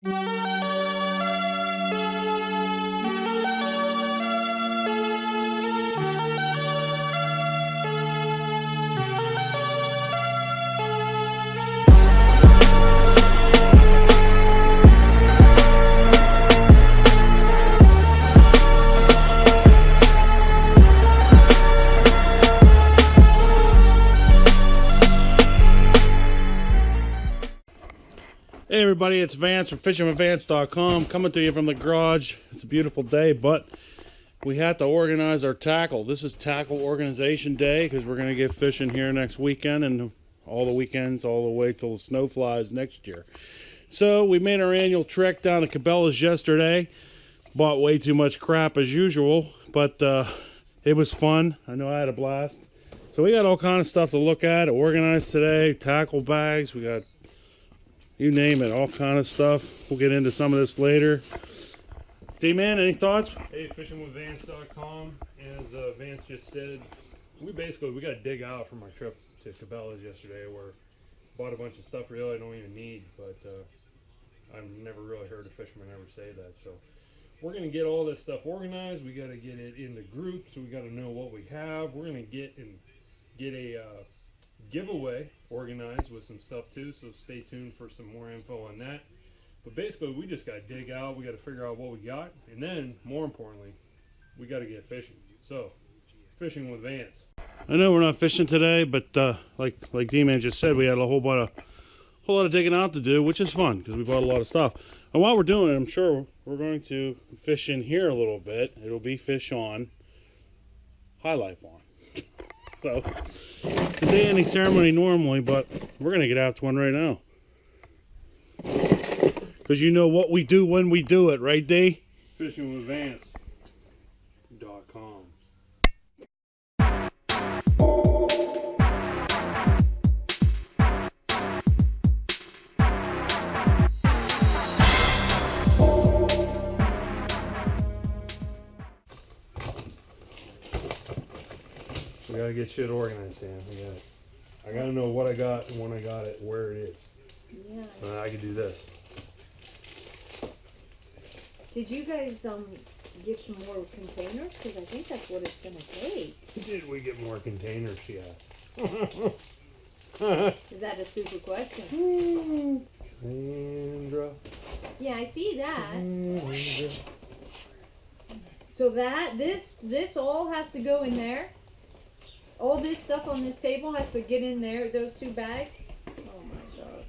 Hey everybody, it's Vance from fishingwithvance.com coming to you from the garage. It's a beautiful day, but we had to organize our tackle. This is tackle organization day because we're going to get fishing here next weekend and all the weekends all the way till the snow flies next year. So we made our annual trek down to Cabelas yesterday. Bought way too much crap as usual, but it was fun. I know I had a blast. So we got all kind of stuff to look at, organize today. Tackle bags, we got you name it, all kind of stuff. We'll get into some of this later. D-Man, any thoughts? Hey, fishingwithvance.com. As Vance just said, we got to dig out from our trip to Cabelas yesterday, where bought a bunch of stuff really I don't even need, but I've never really heard a fisherman ever say that. So we're going to get all this stuff organized. We got to get it into groups. We got to know what we have. We're going to get a giveaway organized with some stuff too, so stay tuned for some more info on that. But basically we just got to dig out, we got to figure out what we got, and then more importantly we got to get fishing. So fishing with Vance. I know we're not fishing today, but like D-Man just said, we had a whole lot of digging out to do, which is fun because we bought a lot of stuff. And while we're doing it, I'm sure we're going to fish in here a little bit. It'll be fish on, high life on. So it's a day ending ceremony normally, but we're going to get after one right now. Because you know what we do when we do it, right, D? Fishingwithvance.com. We gotta get shit organized, Sam. I gotta know what I got and when I got it, where it is. Yeah. So that I can do this. Did you guys get some more containers? Because I think that's what it's gonna take. Did we get more containers, she asked. Is that a super question? Sandra. Yeah, I see that. Sandra. So this all has to go in there. All this stuff on this table has to get in there, those two bags. Oh my god.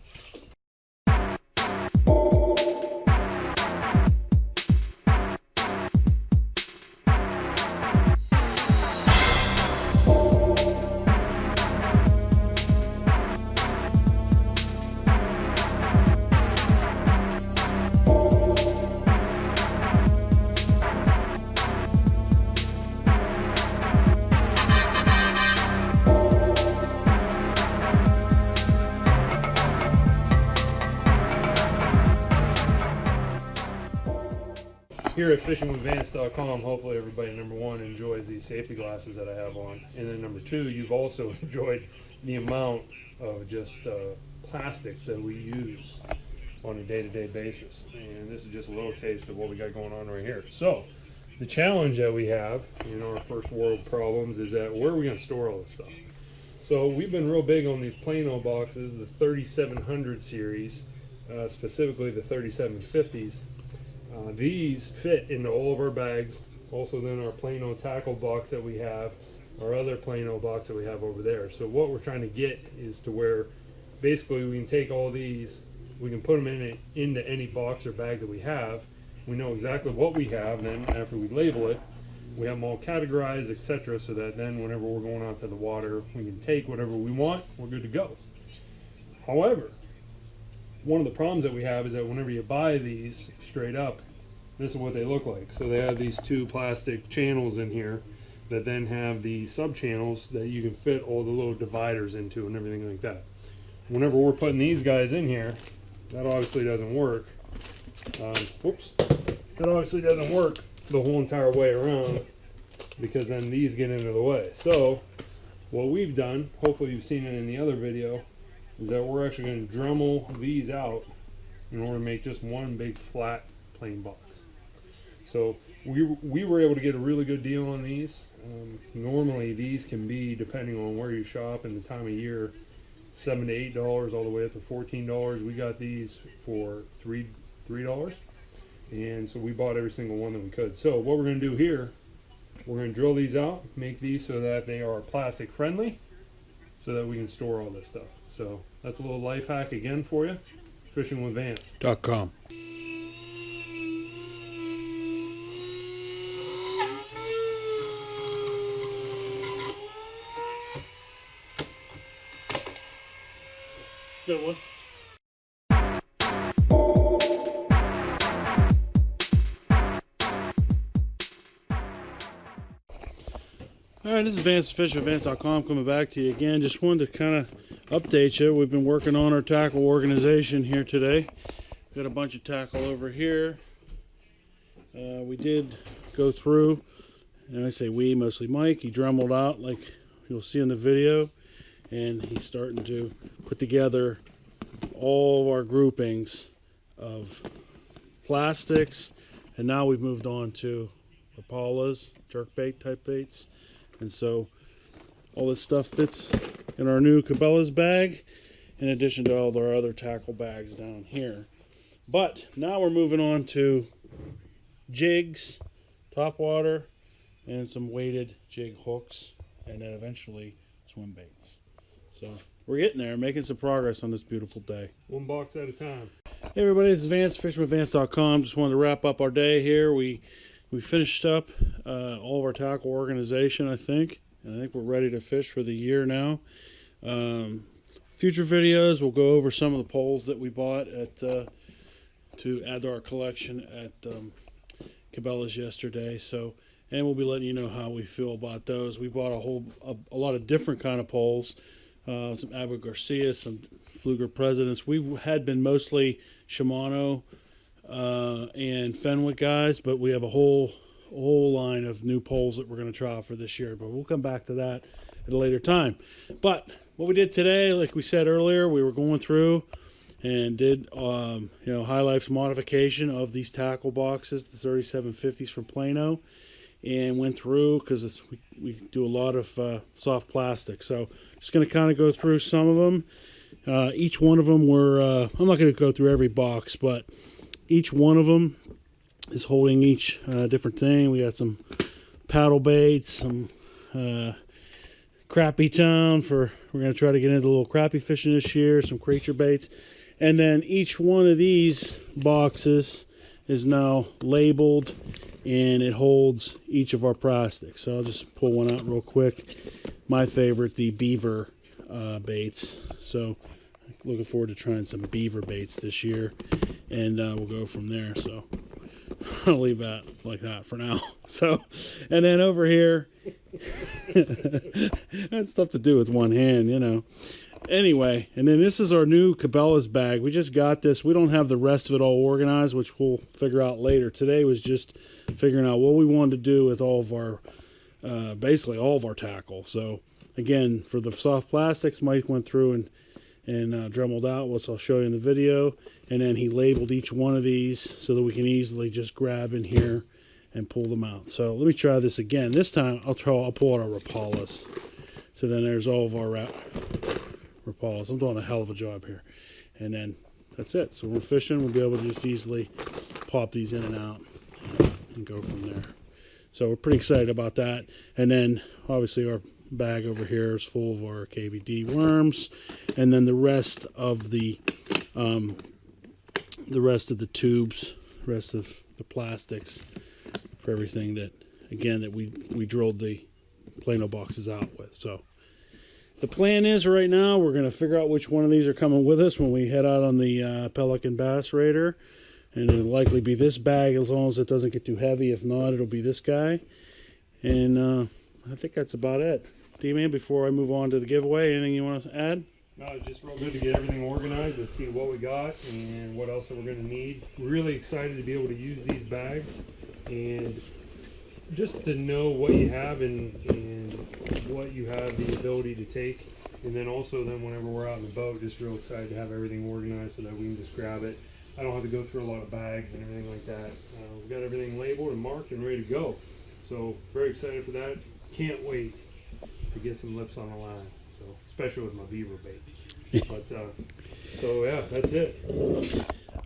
Here at fishingwithvance.com, hopefully everybody, number one, enjoys these safety glasses that I have on, and then number two, you've also enjoyed the amount of just plastics that we use on a day-to-day basis. And this is just a little taste of what we got going on right here. So the challenge that we have in our first world problems is that where are we going to store all this stuff? So we've been real big on these Plano boxes, the 3700 series, specifically the 3750s. These fit into all of our bags. Also then our Plano tackle box that we have, our other Plano box that we have over there. So what we're trying to get is to where basically we can take all these, we can put them into any box or bag that we have. We know exactly what we have, and then after we label it, we have them all categorized, etc., so that then whenever we're going out to the water, we can take whatever we want, we're good to go. However, one of the problems that we have is that whenever you buy these straight up, this is what they look like. So they have these two plastic channels in here that then have the sub channels that you can fit all the little dividers into and everything like that. Whenever we're putting these guys in here, that obviously doesn't work. Whoops. That obviously doesn't work the whole entire way around, because then these get into the way. So what we've done, hopefully you've seen it in the other video, is that we're actually going to Dremel these out in order to make just one big flat plain box. So we were able to get a really good deal on these. Normally these can be, depending on where you shop and the time of year, $7 to $8 all the way up to $14. We got these for $3, and so we bought every single one that we could. So what we're going to do here, we're going to drill these out, make these so that they are plastic friendly, so that we can store all this stuff. So that's a little life hack again for you. FishingWithVance.com. Good one. All right, this is Vance, FishingWithVance.com, coming back to you again. Just wanted to kind of update you. We've been working on our tackle organization here today. Got a bunch of tackle over here. We did go through, and I say we, mostly Mike. He dremeled out like you'll see in the video, and he's starting to put together all of our groupings of plastics, and now we've moved on to Rapalas, jerkbait type baits. And so all this stuff fits in our new Cabelas bag, in addition to all of our other tackle bags down here. But now we're moving on to jigs, topwater, and some weighted jig hooks, and then eventually swim baits. So we're getting there, making some progress on this beautiful day. One box at a time. Hey everybody, this is Vance, FishingWithVance.com. Just wanted to wrap up our day here. We finished up all of our tackle organization, I think. And I think we're ready to fish for the year now. Future videos, we'll go over some of the poles that we bought at to add to our collection at Cabelas yesterday. So, and we'll be letting you know how we feel about those. We bought a lot of different kind of poles. Some Abu Garcia, some Fluger Presidents. We had been mostly Shimano and Fenwick guys, but we have a whole line of new poles that we're going to try out for this year. But we'll come back to that at a later time. But what we did today, like we said earlier, we were going through and did High Life's modification of these tackle boxes, the 3750s from Plano, and went through because we do a lot of soft plastic. So just going to kind of go through some of them. Each one of them were, I'm not going to go through every box, but each one of them is holding each different thing. We got some paddle baits, some crappie town we're going to try to get into a little crappie fishing this year, some creature baits. And then each one of these boxes is now labeled, and it holds each of our plastics. So I'll just pull one out real quick. My favorite, the beaver baits. So looking forward to trying some beaver baits this year, and we'll go from there. So I'll leave that like that for now. So, and then over here, that's stuff to do with one hand, you know. Anyway, and then this is our new Cabelas bag. We just got this. We don't have the rest of it all organized, which we'll figure out later. Today was just figuring out what we wanted to do with all of our, basically all of our tackle. So again, for the soft plastics, Mike went through and dremeled out, which I'll show you in the video. And then he labeled each one of these so that we can easily just grab in here and pull them out. So let me try this again. This time I'll pull out our Rapalas. So then there's all of our Rapalas. I'm doing a hell of a job here. And then that's it. So when we're fishing, we'll be able to just easily pop these in and out and go from there. So we're pretty excited about that. And then obviously our bag over here is full of our KVD worms, and then the rest of the tubes, rest of the plastics for everything that, again, that we drilled the Plano boxes out with. So the plan is right now we're going to figure out which one of these are coming with us when we head out on the Pelican Bass Raider, and it'll likely be this bag as long as it doesn't get too heavy. If not, it'll be this guy. And I think that's about it. D-Man, before I move on to the giveaway, anything you want to add? No, it's just real good to get everything organized and see what we got and what else that we're going to need. We're really excited to be able to use these bags and just to know what you have and what you have the ability to take. And then also then whenever we're out in the boat, just real excited to have everything organized so that we can just grab it. I don't have to go through a lot of bags and everything like that. We've got everything labeled and marked and ready to go. So very excited for that. Can't wait to get some lips on the line. So especially with my beaver bait. But so yeah, that's it.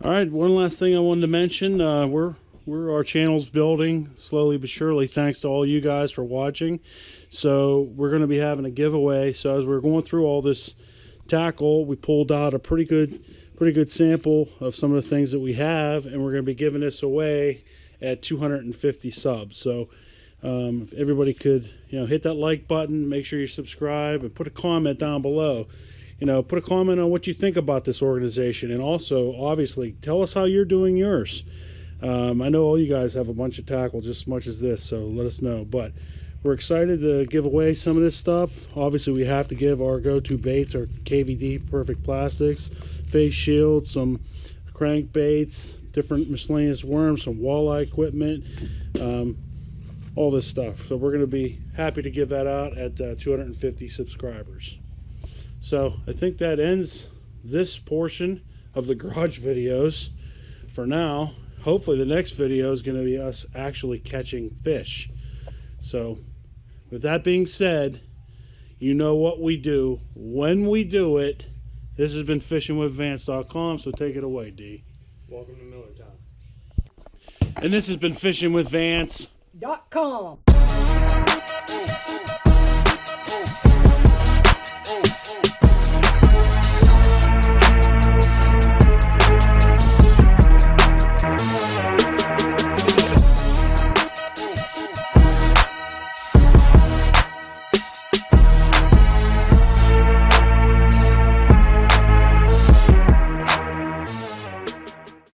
All right, one last thing I wanted to mention. Our channel's building slowly but surely, thanks to all you guys for watching. So we're going to be having a giveaway. So as we're going through all this tackle, we pulled out a pretty good sample of some of the things that we have, and we're going to be giving this away at 250 subs. So if everybody could, hit that like button, make sure you subscribe, and put a comment down below. Put a comment on what you think about this organization, and also, obviously, tell us how you're doing yours. I know all you guys have a bunch of tackle just as much as this, so let us know. But we're excited to give away some of this stuff. Obviously, we have to give our go-to baits, our KVD Perfect Plastics, face shield, some crankbaits, different miscellaneous worms, some walleye equipment, all this stuff. So we're going to be happy to give that out at 250 subscribers. So I think that ends this portion of the garage videos for now. Hopefully the next video is going to be us actually catching fish. So with that being said, you know what we do when we do it. This has been fishingwithvance.com, so take it away, D. Welcome to Millertown. And this has been fishingwithvance.com. .com